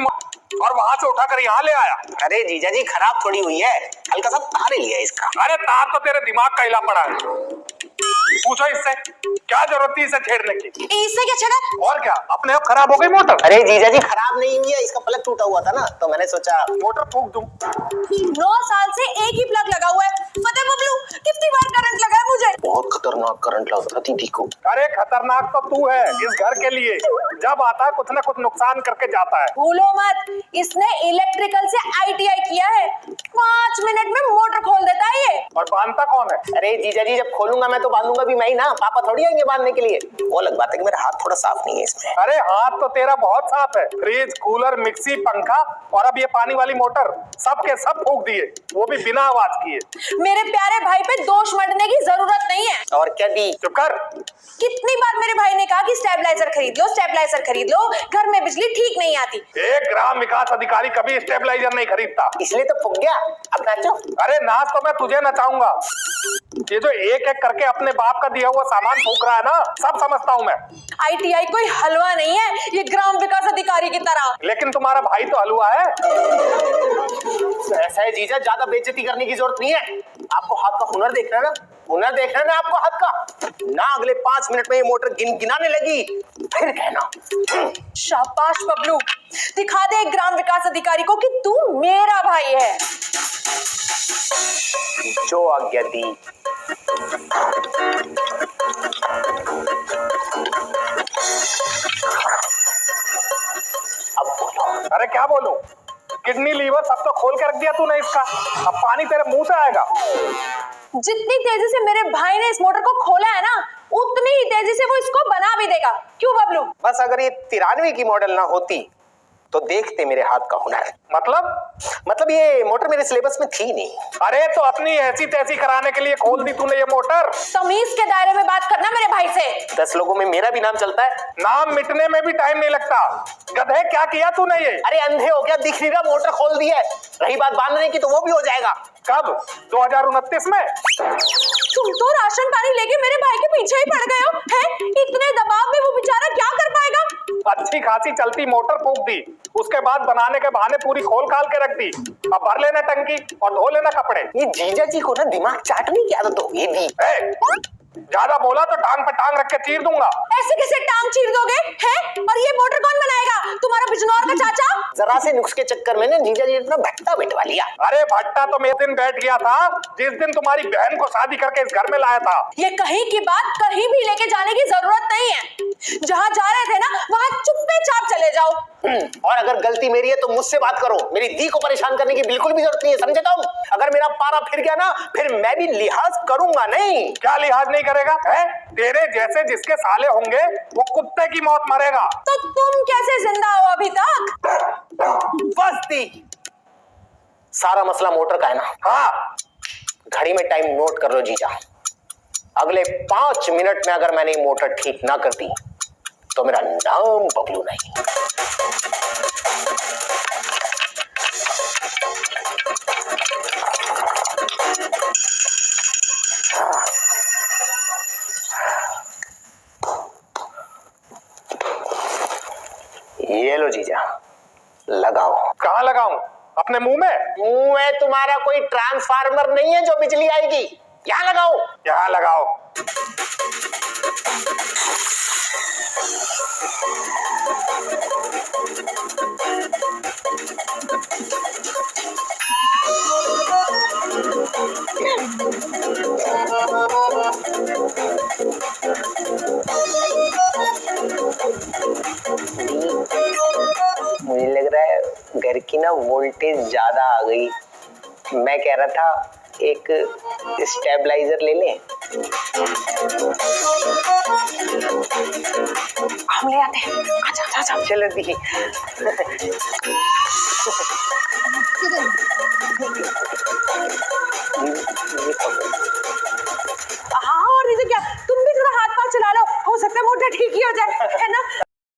और वहां से उठाकर यहाँ ले आया। अरे जीजा जी खराब थोड़ी हुई है, हल्का सा तार ही लिया इसका। अरे तार तो तेरे दिमाग का हिला पड़ा है। पूछो इससे क्या जरूरत थी इसे छेड़ने की। इससे क्या छेड़ा? और क्या, अपने आप खराब हो गई मोटर। अरे जीजा जी खराब नहीं हुई है, इसका प्लग टूटा हुआ था ना, तो मैंने सोचा मोटर फूंक दूं। 9 साल से एक ही प्लग लगा हुआ है। फतेह बबलू, कितनी बार करंट लगा है मुझे। बहुत खतरनाक करंट लग रहा दीदी को। अरे खतरनाक तो तू है इस घर के लिए, जब आता है कुछ ना कुछ नुकसान करके जाता है। भूलो मत, इसने इलेक्ट्रिकल से ITI किया है। 5 मिनट में मोटर खोल देता है ये। और बांधता कौन है? अरे जीजा जी जब खोलूंगा मैं तो बांधूंगा भी मैं ही ना, पापा थोड़ी आएंगे बांधने के लिए। वो अलग बात है कि मेरा हाथ थोड़ा साफ नहीं है इसमें। अरे हाथ तो तेरा बहुत साफ है। फ्रिज, कूलर, मिक्सी, पंखा और अब ये पानी वाली मोटर, सब के सब फूंक दिए, वो भी बिना आवाज किए। मेरे प्यारे भाई पे दोष मढ़ने की जरूरत नहीं है। और क्या दी? चुप कर। कितनी बार मेरे भाई ने कहा कि स्टेबलाइजर खरीद लो, स्टेबलाइजर खरीद लो, घर में बिजली ठीक नहीं आती। एक ग्राम विकास अधिकारी कभी स्टेबलाइजर नहीं खरीदता, इसलिए तो फूक गया। अब नाचो। अरे नाच तो मैं तुझे नचाऊंगा। ये जो एक एक करके अपने बाप का दिया हुआ सामान फूंक रहा है ना, सब समझता हूँ मैं। ITI कोई हलवा नहीं है, ये ग्राम विकास अधिकारी की तरह। लेकिन तुम्हारा भाई तो हलवा है। ऐसा है जीजा, ज्यादा बेइज्जती करने की जरूरत नहीं है। आपको हाथ का हुनर देखना है ना, हुनर देखना है ना आपको हाथ का ना। अगले 5 मिनट में ये मोटर गिनाने लगी फिर कहना। शाबाश बबलू, दिखा दे एक ग्राम विकास अधिकारी को कि तू मेरा भाई है। जो आज्ञा दी। अब बोलो। अरे क्या बोलूं? किडनी, लीवर सब तो खोल के रख दिया तूने इसका। अब पानी तेरे मुंह से आएगा। जितनी तेजी से मेरे भाई ने इस मोटर को खोला है ना, उतनी ही तेजी से वो इसको बना भी देगा। क्यों बबलू? बस अगर ये 93 की मॉडल ना होती तो देखते मेरे हाथ का हुनर। मतलब ये मोटर मेरे सिलेबस में थी नहीं। अरे तो अपनी ऐसी तैसी कराने के लिए खोल दी तूने ये मोटर। तमीज के दायरे में बात करना मेरे भाई से। 10 लोगों में मेरा भी नाम चलता है। नाम मिटने में भी टाइम नहीं लगता। गधे क्या किया तूने ये? अरे अंधे हो क्या, दिख नहीं रहा मोटर खोल दी है। रही बात बांधने की तो वो भी हो जाएगा। कब? 2029 में? तुम तो राशन पानी लेके मेरे भाई के पीछे ही पड़ गए हो हैं? इतने दबाव में वो बेचारा क्या कर पाएगा? अच्छी खासी चलती मोटर फूंक दी, उसके बाद बनाने के बहाने पूरी खोल खाल के रख दी। अब भर लेना टंकी और धो लेना कपड़े। ये जीजा जी को ना दिमाग चाटने की आदत हो गई। ज्यादा बोला तो टांग पे टांग रख के चीर दूंगा। ऐसे कैसे टांग चीर दोगे हैं? और ये मोटर कौन बनाएगा? तुम्हारा बिजनौर का चाचा? जरा से नुक्स के चक्कर में ना जीजा जी इतना भट्टा बैठवा लिया। अरे भट्टा तो मैं दिन बैठ गया था जिस दिन तुम्हारी बहन को शादी करके इस घर में लाया था। ये कहीं की बात कहीं भी लेके जाने की जरूरत नहीं है। जहाँ जा रहे थे ना वहाँ चुप्पे चाप चले जाओ। और अगर गलती मेरी है तो मुझसे बात करो, मेरी दी को परेशान करने की बिल्कुल भी जरूरत नहीं है, समझे तुम? अगर मेरा पारा फिर गया ना फिर मैं भी लिहाज करूंगा नहीं। क्या लिहाज नहीं करेगा? है तेरे जैसे जिसके साले होंगे वो कुत्ते की मौत मरेगा। तो तुम कैसे जिंदा हो अभी तक? बस दी, सारा मसला मोटर का है ना। हाँ, घड़ी में टाइम नोट कर लो जीजा। अगले 5 मिनट में अगर मैंने मोटर ठीक ना कर दी तो मेरा नाम बबलू नहीं। ये लो जीजा, लगाओ। कहाँ लगाऊं? अपने मुंह में? मुंह में तुम्हारा कोई ट्रांसफार्मर नहीं है जो बिजली आएगी। यहाँ लगाओ। यहाँ लगाओ। मुझे लग रहा है घर की ना वोल्टेज ज्यादा आ गई। मैं कह रहा था एक स्टेबलाइजर ले लें। हम ले आते हैं। आजा आजा आजा। चलो दी। ये